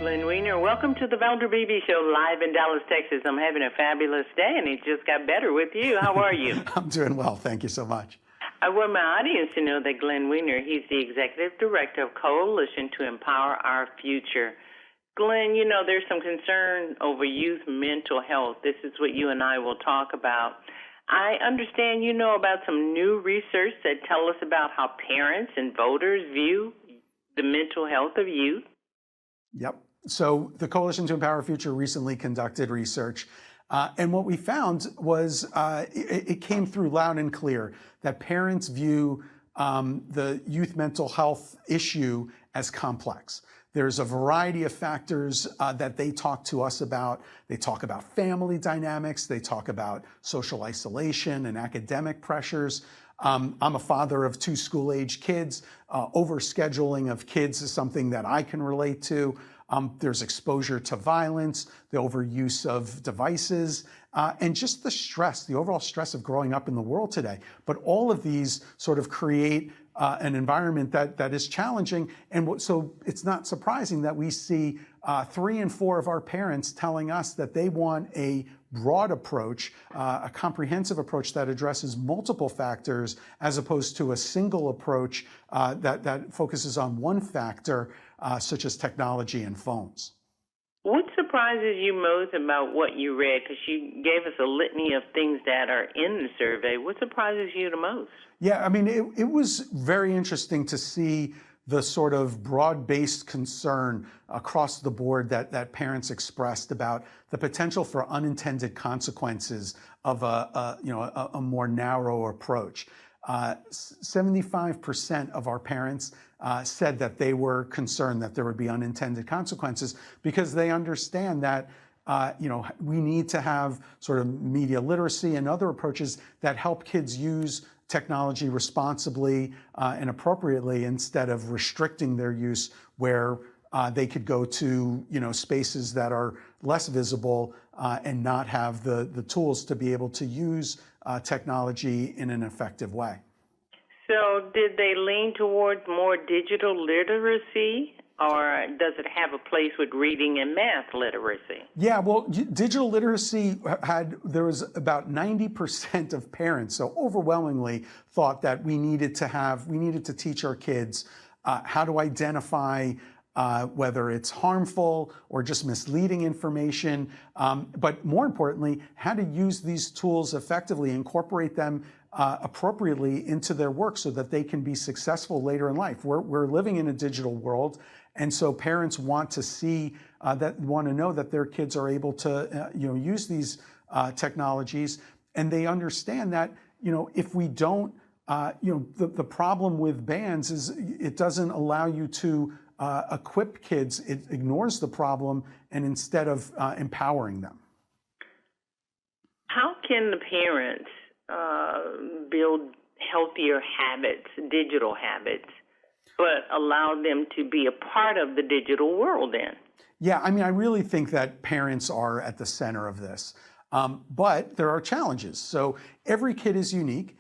Glenn Weiner. Welcome to the Valder Beebe Show live in Dallas, Texas. I'm having a fabulous day, and it just got better with you. How are you? I'm doing well. Thank you so much. I want my audience to know that Glenn Weiner, he's the Executive Director of Coalition to Empower Our Future. Glenn, you know, there's some concern over youth mental health. This is what you and I will talk about. I understand you know about some new research that tell us about how parents and voters view the mental health of youth. Yep. So the Coalition to Empower Our Future recently conducted research. And what we found was it came through loud and clear that parents view the youth mental health issue as complex. There's a variety of factors that they talk to us about. They talk about family dynamics. They talk about social isolation and academic pressures. I'm a father of 2 school-age kids. Overscheduling of kids is something that I can relate to. There's exposure to violence, the overuse of devices, and just the stress, the overall stress of growing up in the world today. But all of these sort of create an environment that is challenging. And so it's not surprising that we see 3 in 4 of our parents telling us that they want a broad approach, a comprehensive approach that addresses multiple factors as opposed to a single approach that focuses on one factor, such as technology and phones. What surprises you most about what you read? Because you gave us a litany of things that are in the survey. What surprises you the most? Yeah, I mean, it was very interesting to see the sort of broad-based concern across the board that parents expressed about the potential for unintended consequences of a more narrow approach. 75% of our parents said that they were concerned that there would be unintended consequences because they understand that we need to have sort of media literacy and other approaches that help kids use technology responsibly and appropriately instead of restricting their use where they could go to spaces that are less visible and not have the tools to be able to use technology in an effective way. So did they lean towards more digital literacy, or does it have a place with reading and math literacy? Yeah, well, digital literacy there was about 90% of parents, so overwhelmingly thought that we needed to teach our kids how to identify whether it's harmful or just misleading information, but more importantly, how to use these tools effectively, incorporate them appropriately into their work so that they can be successful later in life. We're living in a digital world, and so parents want to know that their kids are able to use these technologies, and they understand that if we don't, the problem with bans is it doesn't allow you to equip kids. It ignores the problem and instead of empowering them. How can the parents build healthier habits, digital habits, but allow them to be a part of the digital world then? Yeah, I mean, I really think that parents are at the center of this, but there are challenges. So every kid is unique.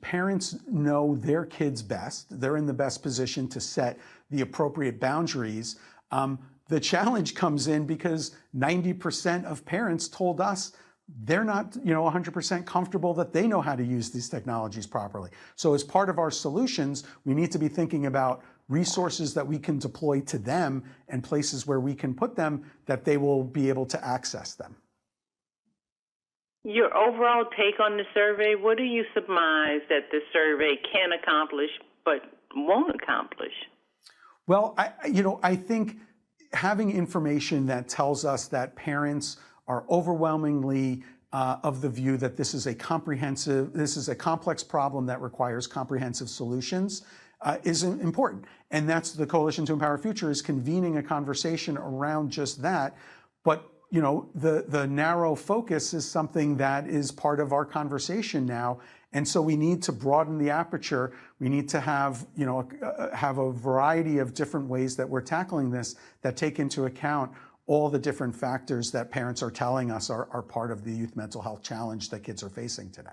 Parents know their kids best. They're in the best position to set the appropriate boundaries. The challenge comes in because 90% of parents told us they're not 100% comfortable that they know how to use these technologies properly. So as part of our solutions, we need to be thinking about resources that we can deploy to them and places where we can put them that they will be able to access them. Your overall take on the survey, what do you surmise that the survey can accomplish but won't accomplish? Well, I think having information that tells us that parents are overwhelmingly of the view that this is a complex problem that requires comprehensive solutions is important. And that's the Coalition to Empower Our Future is convening a conversation around just that. But the narrow focus is something that is part of our conversation now. And so we need to broaden the aperture. We need to have a variety of different ways that we're tackling this that take into account all the different factors that parents are telling us are part of the youth mental health challenge that kids are facing today.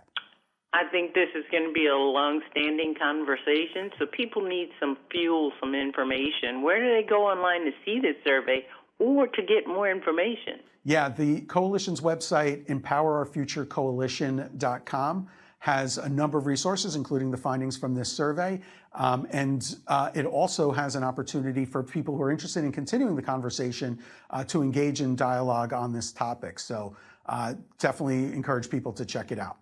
I think this is going to be a long-standing conversation, so people need some fuel, some information. Where do they go online to see this survey or to get more information? Yeah, the coalition's website, empowerourfuturecoalition.com, has a number of resources, including the findings from this survey. And it also has an opportunity for people who are interested in continuing the conversation to engage in dialogue on this topic. So definitely encourage people to check it out.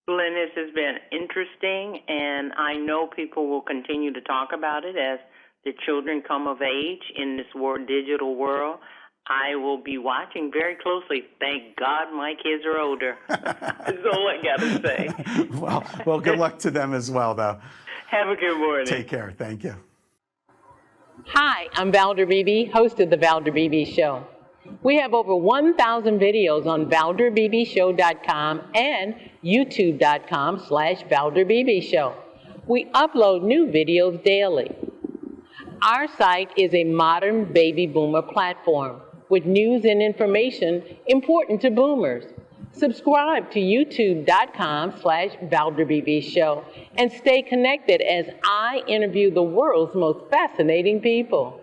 Glenn, this has been interesting, and I know people will continue to talk about it as the children come of age in this digital world. I will be watching very closely. Thank God my kids are older. That's all I got to say. Well, good luck to them as well, though. Have a good morning. Take care. Thank you. Hi, I'm Valder Beebe, host of The Valder Beebe Show. We have over 1,000 videos on ValderBeebeShow.com and YouTube.com/ValderBeebeShow. We upload new videos daily. Our site is a modern baby boomer platform with news and information important to boomers. Subscribe to YouTube.com/ValderBeebeShow and stay connected as I interview the world's most fascinating people.